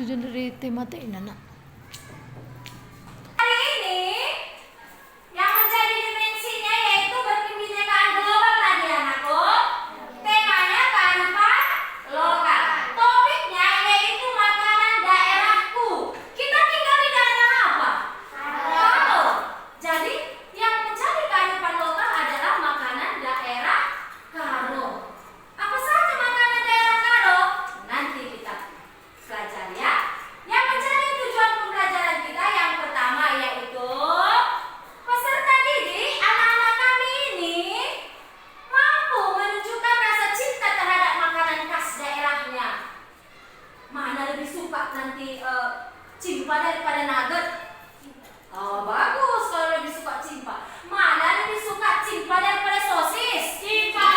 tujuan dari tema teh Nana. Hari ini yang menjadi dimensinya yaitu berkebinekaan global tadi anakku. Temanya kearifan lokal. Topiknya yaitu makanan daerahku. Kita tinggal di daerah apa? Karo. Jadi yang menjadi kearifan lokal adalah makanan daerah Karo. Apa saja makanan daerah Karo? Nanti kita pelajari ya. Yang menjadi tujuan pembelajaran kita yang pertama yaitu peserta didik anak-anak kami ini mampu menunjukkan rasa cinta terhadap makanan khas daerahnya. Mana lebih suka nanti cimpa daripada nugget? Oh, bagus kalau lebih suka cimpa. Mana lebih suka cimpa daripada sosis? Cimpa.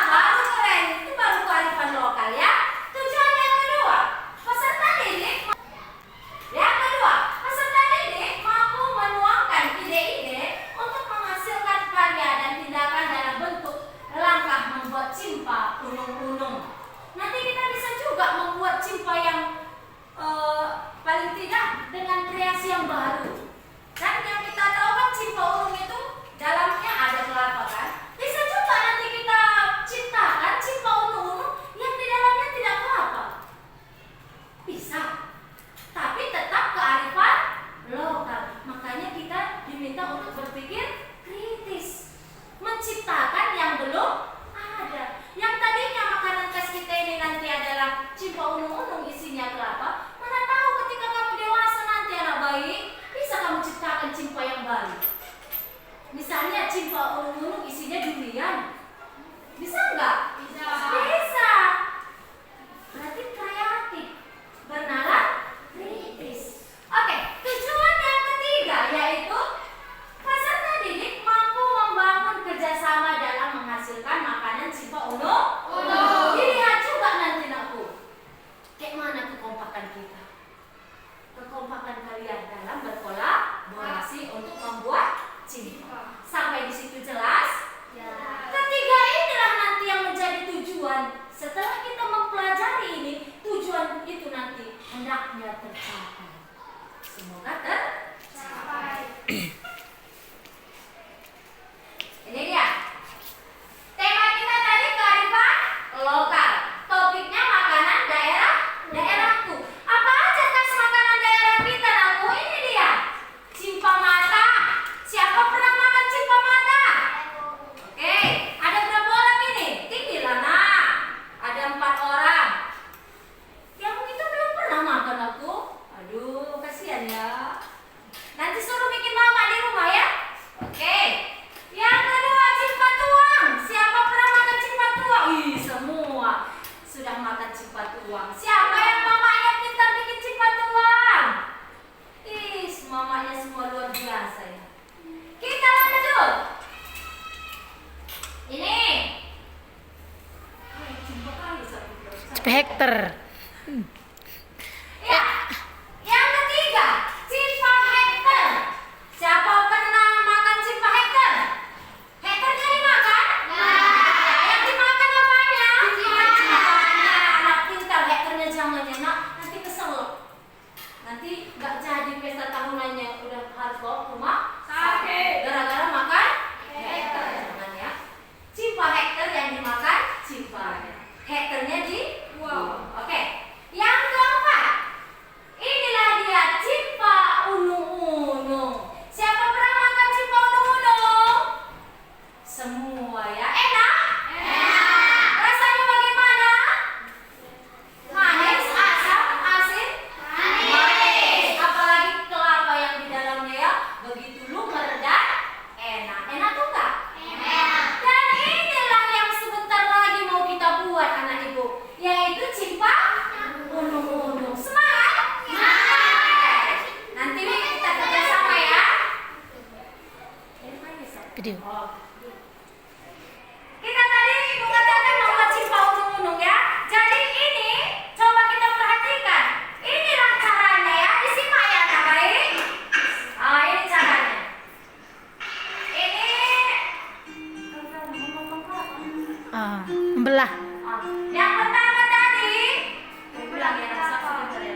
Baru keren. Itu baru kearifan lokal ya. Tujuan yang kedua, peserta didik mampu menuangkan ide-ide untuk menghasilkan karya dan tindakan dalam bentuk langkah membuat cimpa unung-unung. Nanti kita bisa juga membuat cimpa yang paling tidak dengan kreasi yang baru. Dan yang kita tahu kan cimpa unung itu dalamnya ada kelapa kan? Bisa juga nanti kita ciptakan cimpa unung-unung yang di dalamnya tidak kelapa. Bisa. Tapi tetap kearifan lokal. Makanya kita diminta untuk berpikir kritis, menciptakan yang belum ada. Yang tadinya makanan khas kita ini nanti adalah cimpa unung-unung isinya kelapa. Mana tahu ketika kamu dewasa nanti anak bayi, bisa kamu ciptakan cimpa yang baru. Misalnya cimpa unung-unung isinya durian. Bisa nggak? Bisa. Bisa. Berarti kreatif. Bernalar kritis. Oke, tujuan yang ketiga yaitu peserta didik mampu membangun kerjasama dalam menghasilkan makanan cimpa unung. Dilihat juga nanti nakku. Kayak mana kekompakan kita? Kekompakan kalian dalam berkolaborasi untuk membuat cimpa. Sampai di situ jelas? Ya. Ketiga inilah nanti yang menjadi tujuan. Setelah kita mempelajari ini, tujuan itu nanti hendaknya tercapai. Semoga tercapai. Ini dia. Tema kita tadi kearifan lokal. Topiknya makanan daerahku. Apa aja khas makanan daerah kita, Naku? Ini dia. Cimpa mata. Siapa pernah makan cimpa mata? Oke, ada berapa orang ini? Tinggilah nak. Ada 4 orang. Yang itu belum pernah makan aku. Aduh, kasihan ya. Nanti suruh bikin mama di rumah ya. Oke. Yang kedua, cimpa tuang. Siapa pernah makan cimpa tuang? Ih, semua sudah makan cimpa tuang. Siapa yang mamanya pintar bikin cimpa tuang? Ih, mamanya semua luar biasa ya. Kita lanjut. Ini. Cimpa kali satu. Hektar. Ya, yang ketiga, cimpa hektar. Siapa pernah makan cimpa hektar? Hektarnya dimakan? Ya, yang dimakan apanya? Cimpanya. Anak pintar, hektarnya jangan ya nak, nanti kesel. Nanti nggak jadi pesta tahunannya, udah harus bawa ke rumah sakit. Gara-gara makan hektar, jangan ya. Cimpa hektar yang dimakan cimpa. Hektarnya di Oke. Yang keempat, inilah dia cimpa unung-unung. Siapa pernah makan cimpa unung-unung? Semua ya. Enak? Enak. Rasanya bagaimana? Manis, asam, asin? Manis. Apalagi kelapa yang di dalamnya ya, begitu lumer dan enak. Enak tuh enggak? Enak. Dan inilah yang sebentar lagi mau kita buat anak ibu, yaitu cimpa unung-unung. Semangat? Semangat. Nanti kita kerja sama ya. Video. Kita tadi ibu katakan membuat cimpa unung-unung ya. Jadi ini coba kita perhatikan. Inilah caranya ya. Disimak ya anak baik. Ini caranya. Ini Membelah. yang pertama tadi, ulang ya, rasa pintar ya.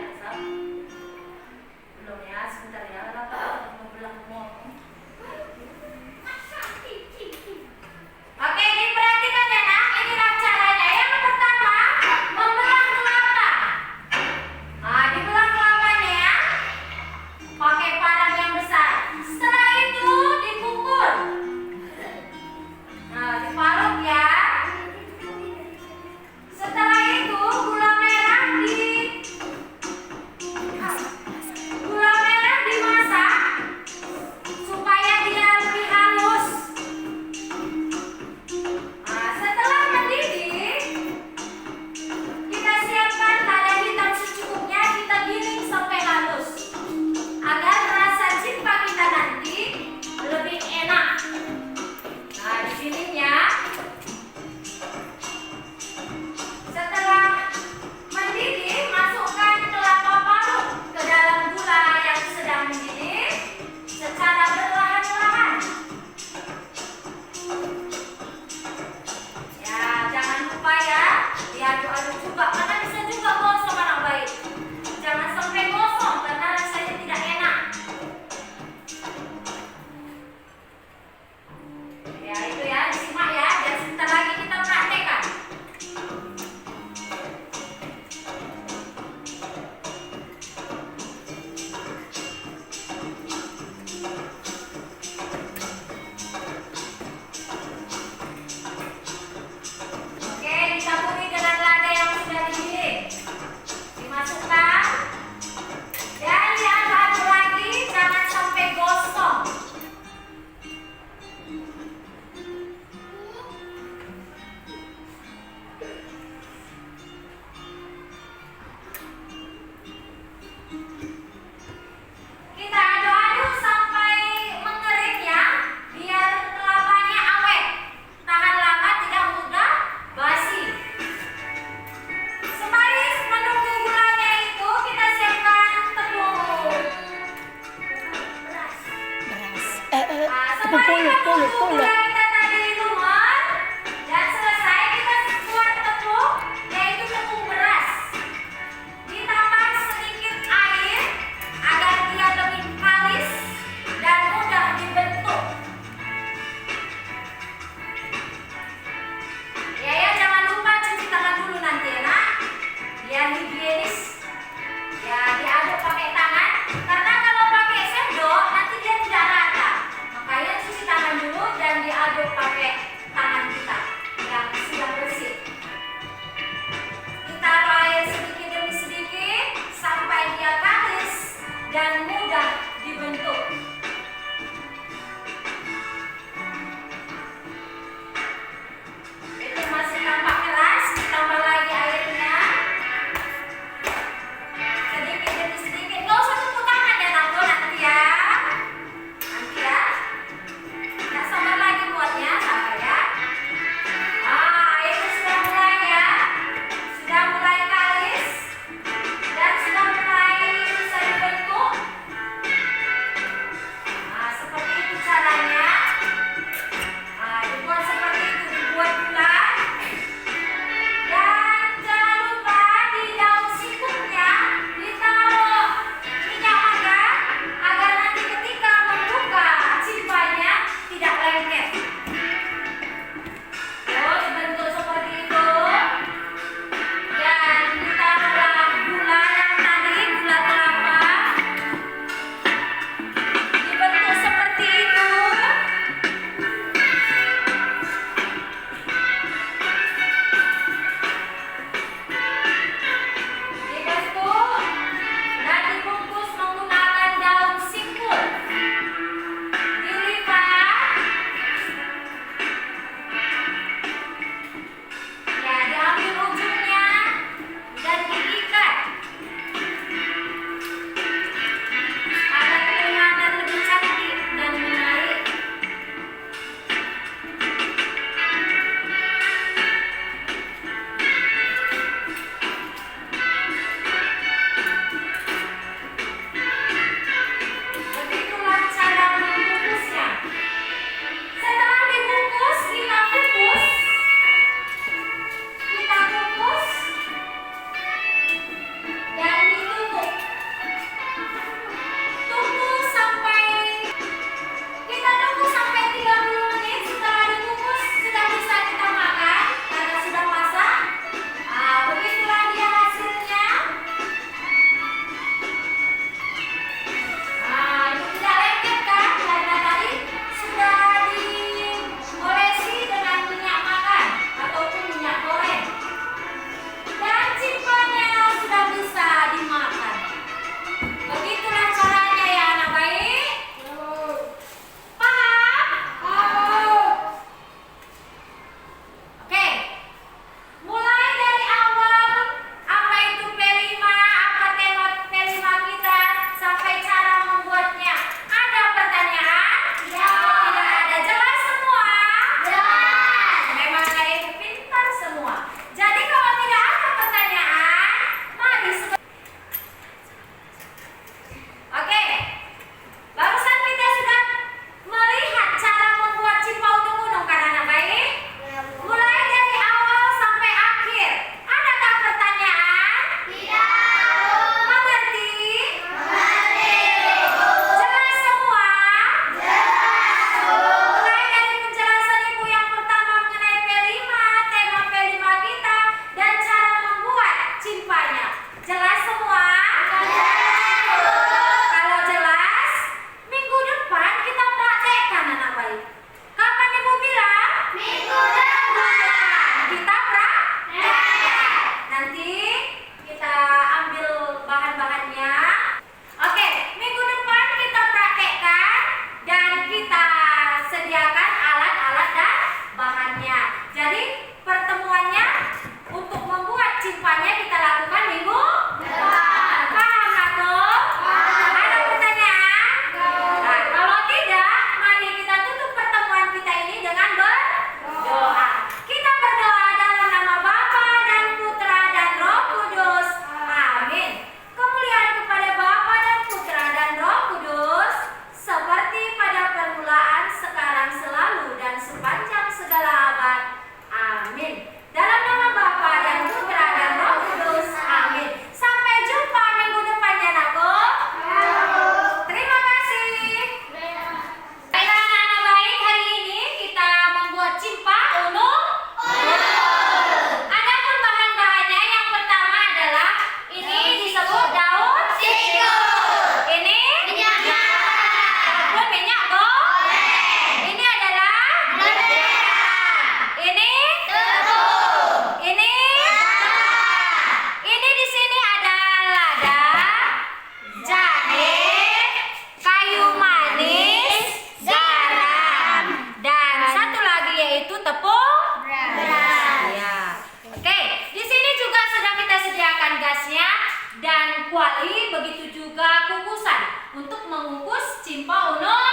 kuali, begitu juga kukusan untuk mengukus cimpa unung.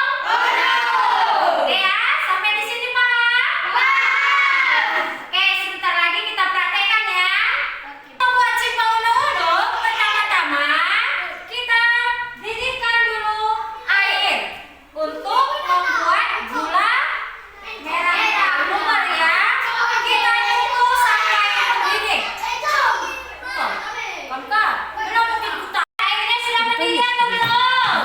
Oke ya, sampai di sini Pak. Oke, sebentar lagi kita praktekkan ya. Membuat cimpa unung, pertama-tama kita didihkan dulu air untuk membuat gula merah lumur ya. Kita tunggu sampai mendidih. Kontak, belum mungkin buta. Airnya sudah mendidih atau belum?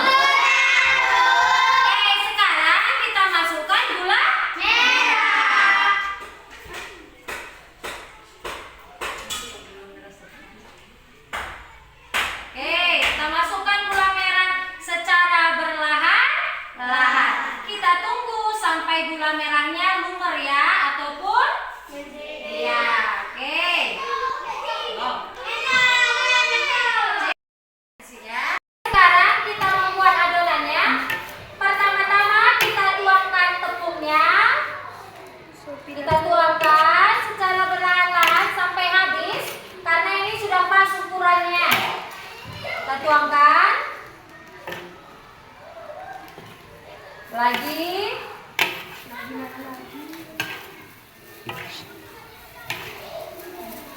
Oke, sekarang kita masukkan gula merah. Oke, kita masukkan gula merah secara berlahan-lahan. Kita tunggu sampai gula merahnya lumer ya, ataupun iya. Oke. Sekarang kita membuat adonannya. Pertama-tama kita tuangkan tepungnya. Kita tuangkan secara berlahan-lahan sampai habis, karena ini sudah pas ukurannya. Kita tuangkan lagi.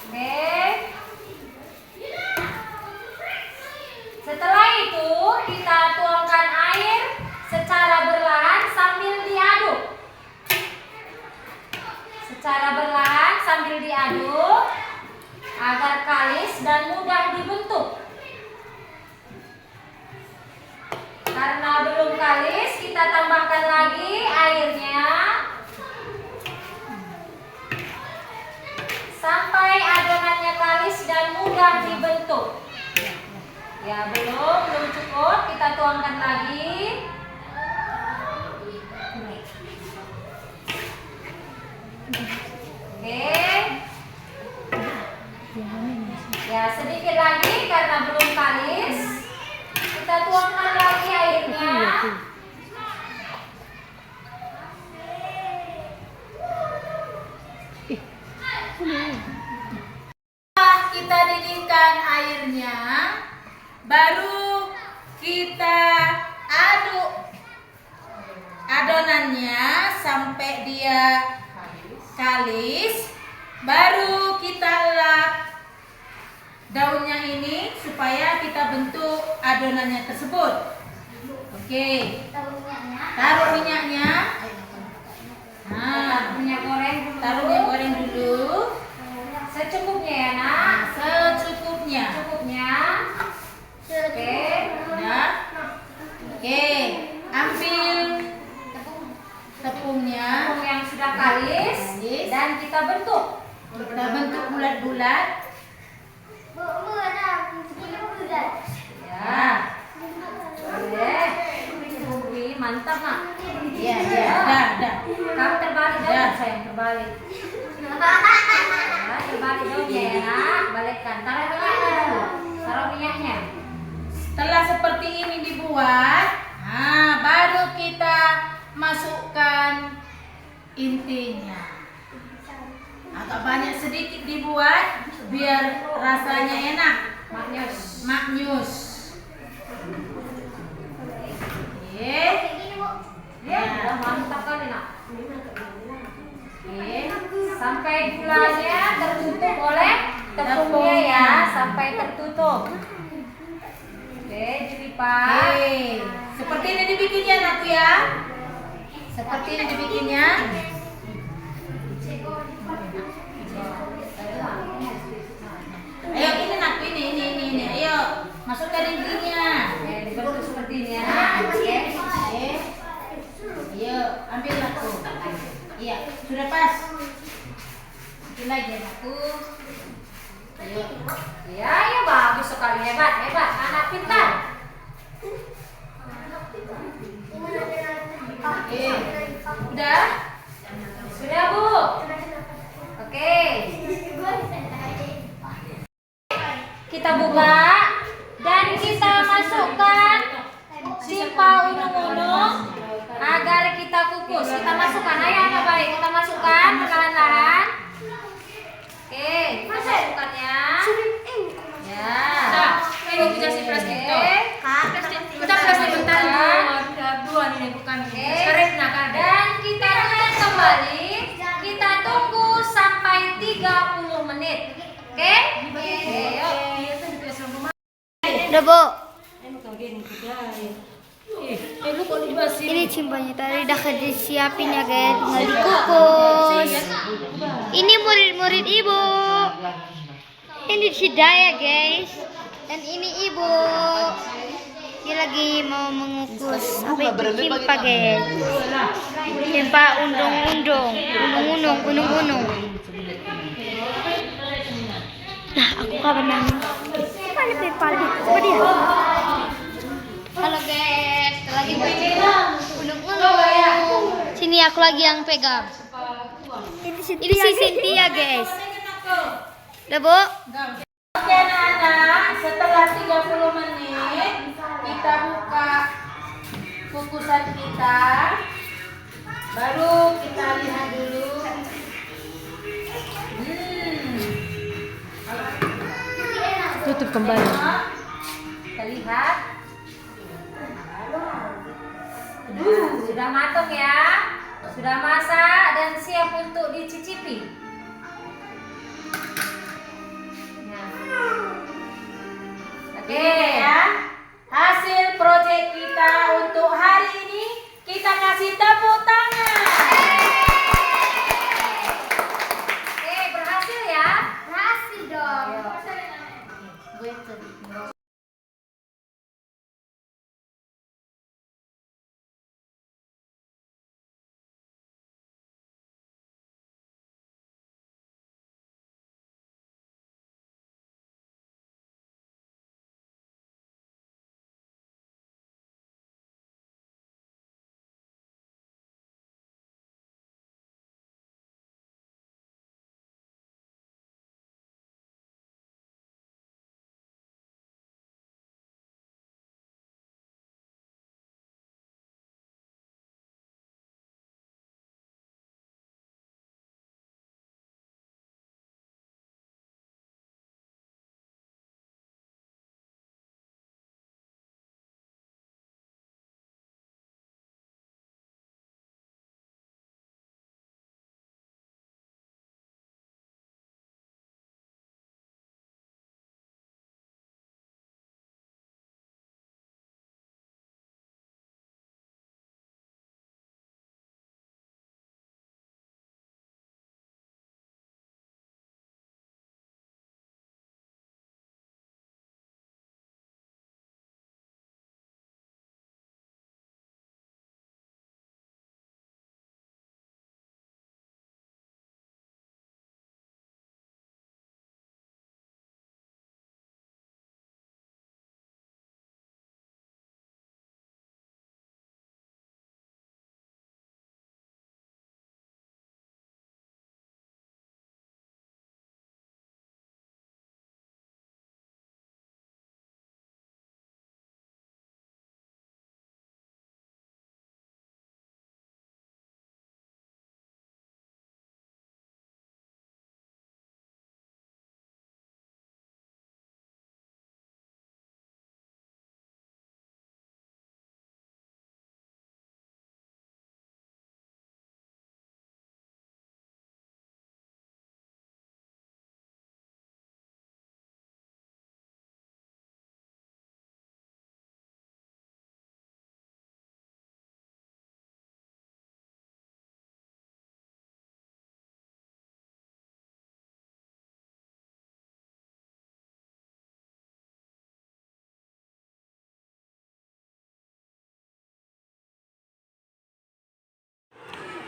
Oke. Setelah itu kita tuangkan air secara berlahan sambil diaduk. Secara berlahan sambil diaduk agar kalis dan mudah dibentuk. Karena belum kalis, kita tambahkan lagi airnya sampai adonannya kalis dan mudah dibentuk. Ya, belum cukup, kita tuangkan lagi. Oke. Ya, sedikit lagi karena belum kalis. Kita tuangkan lagi airnya. Kita didihkan airnya, baru kita aduk adonannya sampai dia kalis, baru kita lap daunnya ini supaya kita bentuk adonannya tersebut. Oke, taruh minyaknya. Nah, Minyak goreng dulu. taruh minyak goreng dulu. Secukupnya ya nak. Secukupnya. Secukupnya. Oke. Ya. Oke, ambil tepungnya. Tepung yang sudah kalis dan kita bentuk. Kita bentuk bulat-bulat. Ya. Boleh. Wih, mantap nak. Iya, iya, dah. Kamu terbalik Ya. dong, sayang, terbalik. Ya, terbalik daunnya ya nak. Balikkan. Taruh minyaknya dulu. Taruh minyaknya. Setelah seperti ini dibuat, nah baru kita masukkan intinya. Agak banyak sedikit dibuat biar rasanya enak. Maknyus. Oke. Ya, udah mantap kali nak. Oke. Sampai gulanya tertutup oleh tepungnya ya, sampai tertutup. Oke, dilipat. Oke. Seperti ini dibikinnya anakku ya. Seperti ini dibikinnya. Ayo ini nak, ini. Ayo masukkan intinya. Oke, dibentuk seperti ini ya nak. Oke. Oke. Ayo ambil aku. Iya, sudah pas. Bikin lagi anakku. Ayo. Ya, ya bagus sekali, hebat, anak pintar. Oke. Udah? Sudah Bu. Oke. Kita buka dan kita masukkan cimpa unung-unung agar kita kukus. Kita masukkan, ayo anak baik, kita masukkan perlahan-lahan. Oke, kita masukkannya. Ya. Ini Wait. Oke? Udah, Bu. Ini cimbanya tadi udah disiapin ya guys, tinggal dikukus. Ini murid-murid ibu. Ini Cida ya guys. Dan ini ibu. Dia lagi mau mengukus apa itu cimpa guys. Cimpa undung-undung. Nah, aku kabar nangis. Palit. Coba dia. Halo guys, lagi undung-undung. Sini aku lagi yang pegang. Ini si Cynthia guys. Udah, Bu? Oke anak-anak, setelah 30 menit kita buka kukusan kita. Baru kita lihat dulu. Tutup kembali. Kita lihat. Sudah matang ya. Sudah masak dan siap untuk dicicipi. Oke ya. Hasil proyek kita untuk hari ini kita kasih tepuk tangan. Oke, berhasil ya? Berhasil dong.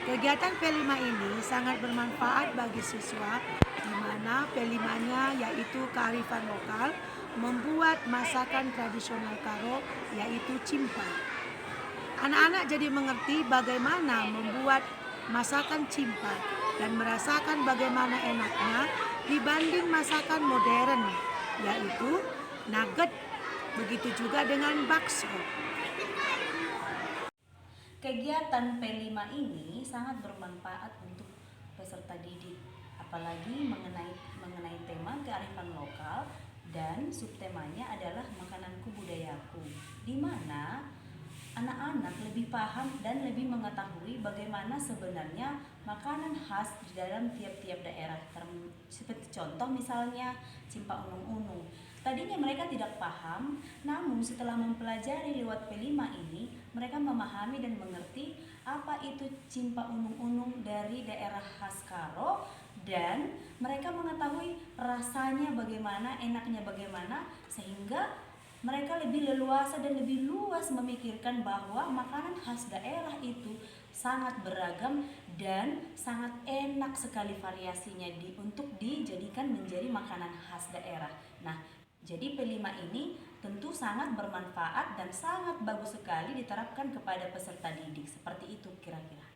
Kegiatan P5 ini sangat bermanfaat bagi siswa, di mana P5-nya yaitu kearifan lokal, membuat masakan tradisional Karo, yaitu cimpa. Anak-anak jadi mengerti bagaimana membuat masakan cimpa dan merasakan bagaimana enaknya dibanding masakan modern, yaitu nugget, begitu juga dengan bakso. Kegiatan P5 ini sangat bermanfaat untuk peserta didik, apalagi mengenai tema kearifan lokal dan subtemanya adalah makananku budayaku, di mana anak-anak lebih paham dan lebih mengetahui bagaimana sebenarnya makanan khas di dalam tiap-tiap daerah. Seperti contoh misalnya Cimpa Unung-Unung. Tadinya mereka tidak paham, namun setelah mempelajari lewat P5 ini, mereka memahami dan mengerti apa itu Cimpa Unung-Unung dari daerah khas Karo, dan mereka mengetahui rasanya bagaimana, enaknya bagaimana, sehingga mereka lebih leluasa dan lebih luas memikirkan bahwa makanan khas daerah itu sangat beragam dan sangat enak sekali variasinya untuk dijadikan menjadi makanan khas daerah. Nah, jadi P5 ini tentu sangat bermanfaat dan sangat bagus sekali diterapkan kepada peserta didik. Seperti itu kira-kira.